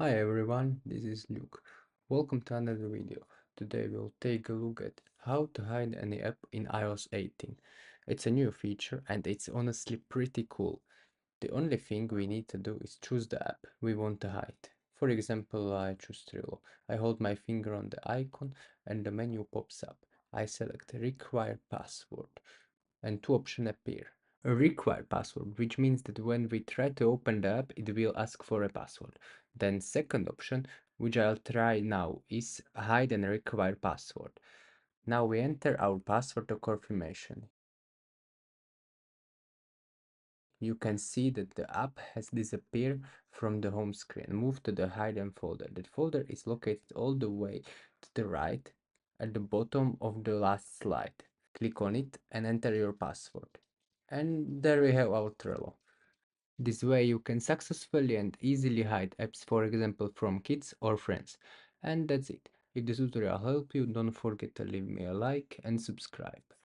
Hi everyone, this is Luke. Welcome to another video. Today we'll take a look at how to hide any app in iOS 18. It's a new feature and it's honestly pretty cool. The only thing we need to do is choose the app we want to hide. For example, I choose Trello. I hold my finger on the icon and the menu pops up. I select require password and two options appear. A require password, which means that when we try to open the app, it will ask for a password. Then second option, which I'll try now, is hide and require password. Now we enter our password to confirmation. You can see that the app has disappeared from the home screen. Move to the hidden folder. That folder is located all the way to the right at the bottom of the last slide. Click on it and enter your password. And there we have our Trello. This way you can successfully and easily hide apps, for example, from kids or friends. And that's it. If this tutorial helped you, don't forget to leave me a like and subscribe.